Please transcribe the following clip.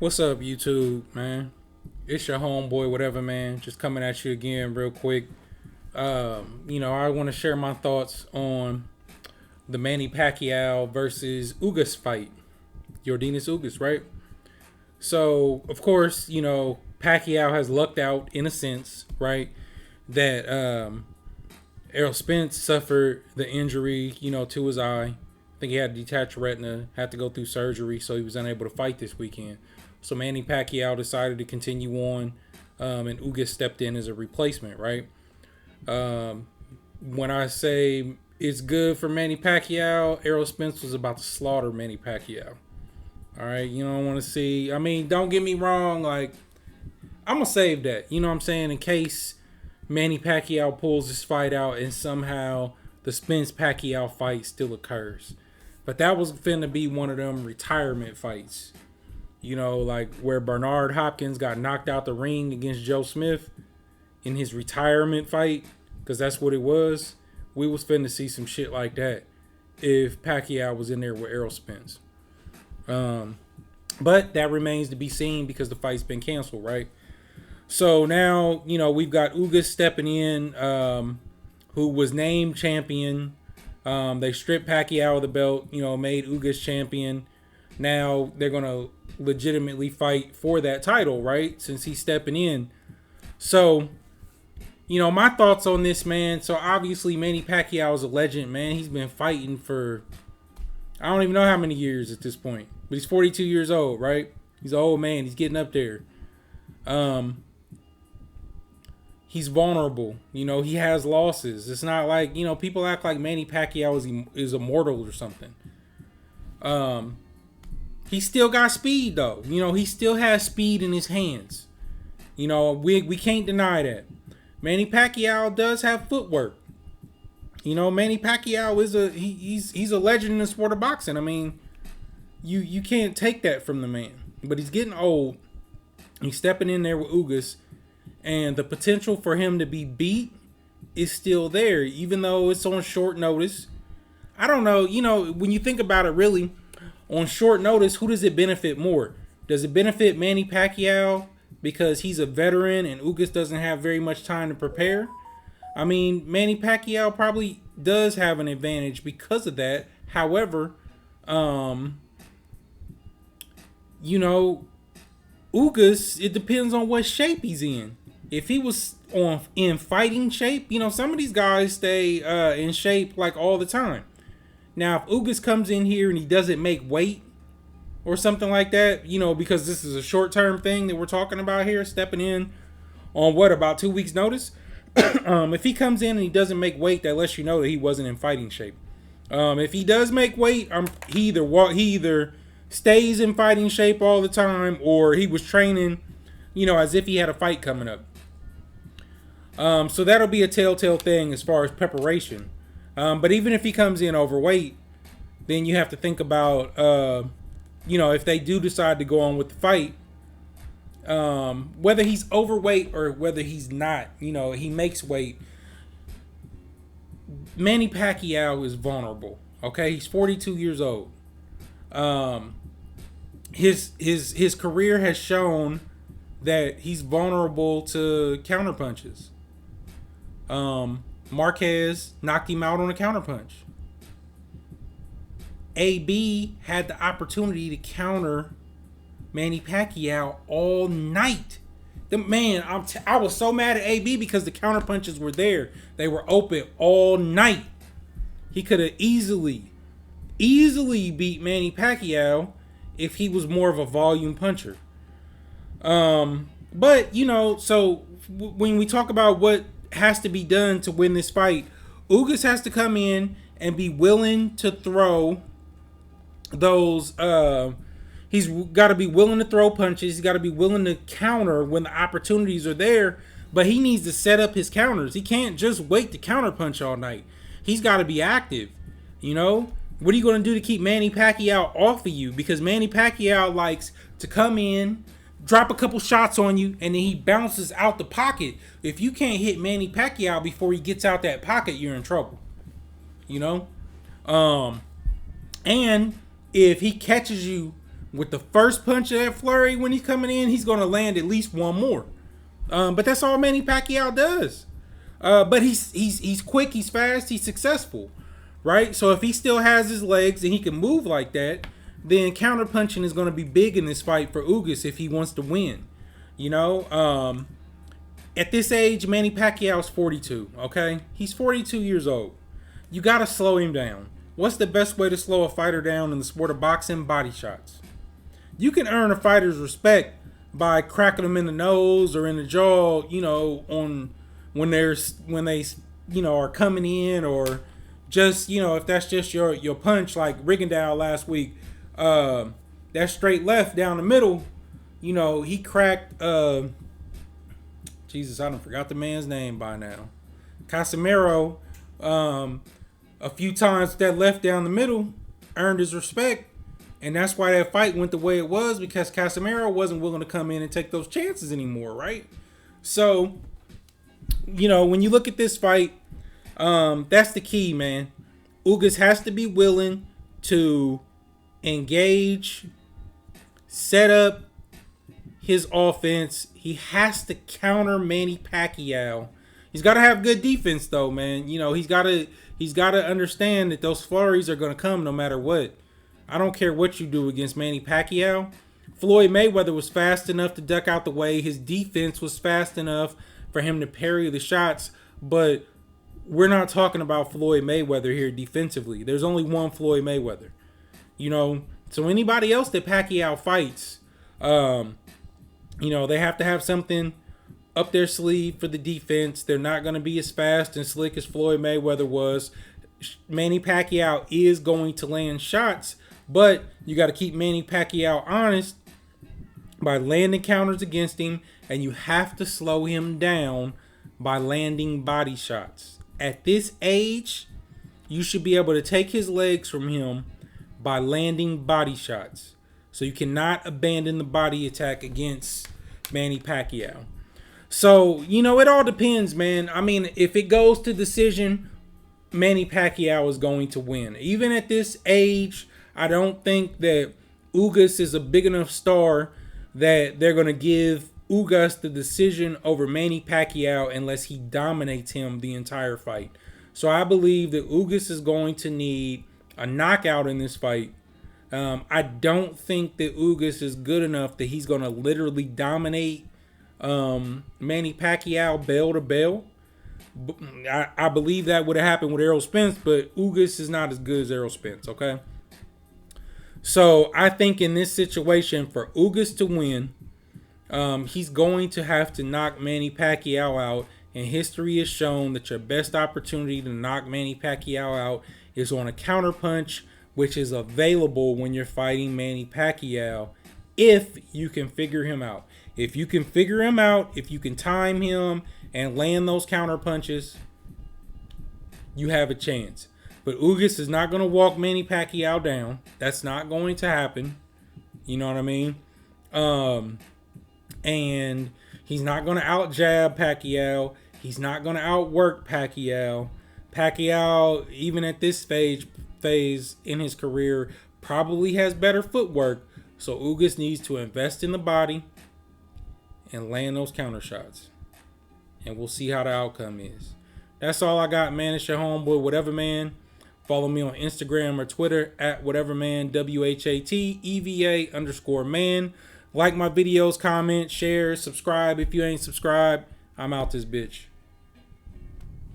What's up, YouTube, man? It's your homeboy, whatever, man. Just coming at you again, real quick. I want to share my thoughts on the Manny Pacquiao versus Ugas fight. Yordenis Ugas, right? So, of course, Pacquiao has lucked out in a sense, right? That Errol Spence suffered the injury, to his eye. I think he had a detached retina, had to go through surgery, so he was unable to fight this weekend. So Manny Pacquiao decided to continue on, and Ugas stepped in as a replacement, right? When I say it's good for Manny Pacquiao, Errol Spence was about to slaughter Manny Pacquiao. All right, you don't want to see. I mean, don't get me wrong. Like, I'm gonna save that. You know what I'm saying? In case Manny Pacquiao pulls this fight out and somehow the Spence Pacquiao fight still occurs. But that was finna be one of them retirement fights. Like where Bernard Hopkins got knocked out the ring against Joe Smith in his retirement fight, because that's what it was. We was finna see some shit like that if Pacquiao was in there with Errol Spence. But that remains to be seen because the fight's been canceled, right? So now, we've got Ugas stepping in, who was named champion. They stripped Pacquiao of the belt, made Ugas champion. Now they're going to legitimately fight for that title, right? Since he's stepping in. So, my thoughts on this, man. So obviously Manny Pacquiao is a legend, man. He's been fighting for, I don't even know how many years at this point. But he's 42 years old, right? He's an old man. He's getting up there. He's vulnerable. He has losses. It's not like, people act like Manny Pacquiao is immortal or something. He still got speed, though. He still has speed in his hands. We can't deny that. Manny Pacquiao does have footwork. Manny Pacquiao is he's a legend in the sport of boxing. I mean, you can't take that from the man. But he's getting old. He's stepping in there with Ugas. And the potential for him to be beat is still there, even though it's on short notice. I don't know. When you think about it, really, on short notice, who does it benefit more? Does it benefit Manny Pacquiao because he's a veteran and Ugas doesn't have very much time to prepare? I mean, Manny Pacquiao probably does have an advantage because of that. However, Ugas, it depends on what shape he's in. If he was in fighting shape, some of these guys stay in shape like all the time. Now, if Ugas comes in here and he doesn't make weight or something like that, because this is a short-term thing that we're talking about here, stepping in on about 2 weeks' notice. If he comes in and he doesn't make weight, that lets you know that he wasn't in fighting shape. If he does make weight, he either stays in fighting shape all the time, or he was training, as if he had a fight coming up. So that'll be a telltale thing as far as preparation. But even if he comes in overweight, then you have to think about, if they do decide to go on with the fight, whether he's overweight or whether he's not, he makes weight. Manny Pacquiao is vulnerable. Okay, he's 42 years old. His career has shown that he's vulnerable to counterpunches. Marquez knocked him out on a counterpunch. AB had the opportunity to counter Manny Pacquiao all night. I was so mad at AB because the counterpunches were there. They were open all night. He could have easily beat Manny Pacquiao if he was more of a volume puncher. But, so when we talk about what has to be done to win this fight, Ugas has to come in and be willing to throw those, he's got to be willing to throw punches. He's got to be willing to counter when the opportunities are there, but he needs to set up his counters. He can't just wait to counter punch all night. He's got to be active, What are you going to do to keep Manny Pacquiao off of you? Because Manny Pacquiao likes to come in, drop a couple shots on you, and then he bounces out the pocket. If you can't hit Manny Pacquiao before he gets out that pocket, you're in trouble. And if he catches you with the first punch of that flurry when he's coming in, he's going to land at least one more. But that's all Manny Pacquiao does. But he's quick, he's fast, he's successful, right? So if he still has his legs and he can move like that, then counterpunching is going to be big in this fight for Ugas if he wants to win. You know, at this age, Manny Pacquiao's 42, okay? He's 42 years old. You got to slow him down. What's the best way to slow a fighter down in the sport of boxing? Body shots. You can earn a fighter's respect by cracking them in the nose or in the jaw, you know, when they are coming in, or just, you know, if that's just your punch, like Rigondeaux last week, that straight left down the middle, you know, he cracked Jesus, I don't forgot the man's name by now. Casemiro, a few times that left down the middle, earned his respect. And that's why that fight went the way it was, because Casemiro wasn't willing to come in and take those chances anymore, right? So, you know, when you look at this fight, that's the key, man. Ugas has to be willing to engage, set up his offense. He has to counter Manny Pacquiao. He's got to have good defense, though, man. You know, he's got to understand that those flurries are going to come no matter what. I don't care what you do against Manny Pacquiao. Floyd Mayweather was fast enough to duck out the way. His defense was fast enough for him to parry the shots. But we're not talking about Floyd Mayweather here defensively. There's only one Floyd Mayweather. You know, so anybody else that Pacquiao fights, you know, they have to have something up their sleeve for the defense. They're not going to be as fast and slick as Floyd Mayweather was. Manny Pacquiao is going to land shots, but you got to keep Manny Pacquiao honest by landing counters against him, and you have to slow him down by landing body shots. At this age, you should be able to take his legs from him by landing body shots. So you cannot abandon the body attack against Manny Pacquiao. So, you know, it all depends, man. I mean, if it goes to decision, Manny Pacquiao is going to win. Even at this age, I don't think that Ugas is a big enough star that they're going to give Ugas the decision over Manny Pacquiao unless he dominates him the entire fight. So I believe that Ugas is going to need a knockout in this fight. I don't think that Ugas is good enough that he's going to literally dominate Manny Pacquiao bell to bell. I believe that would have happened with Errol Spence, but Ugas is not as good as Errol Spence, okay? So I think in this situation, for Ugas to win, he's going to have to knock Manny Pacquiao out. And history has shown that your best opportunity to knock Manny Pacquiao out is on a counterpunch, which is available when you're fighting Manny Pacquiao, if you can figure him out. If you can figure him out, if you can time him and land those counter punches, you have a chance. But Ugas is not going to walk Manny Pacquiao down. That's not going to happen. You know what I mean? And he's not going to out-jab Pacquiao. He's not going to outwork Pacquiao. Pacquiao, even at this phase in his career, probably has better footwork. So Ugas needs to invest in the body and land those counter shots. And we'll see how the outcome is. That's all I got, man. It's your homeboy, Whatever Man. Follow me on Instagram or Twitter at WhateverMan, WHATEVA_man. Like my videos, comment, share, subscribe. If you ain't subscribed, I'm out this bitch.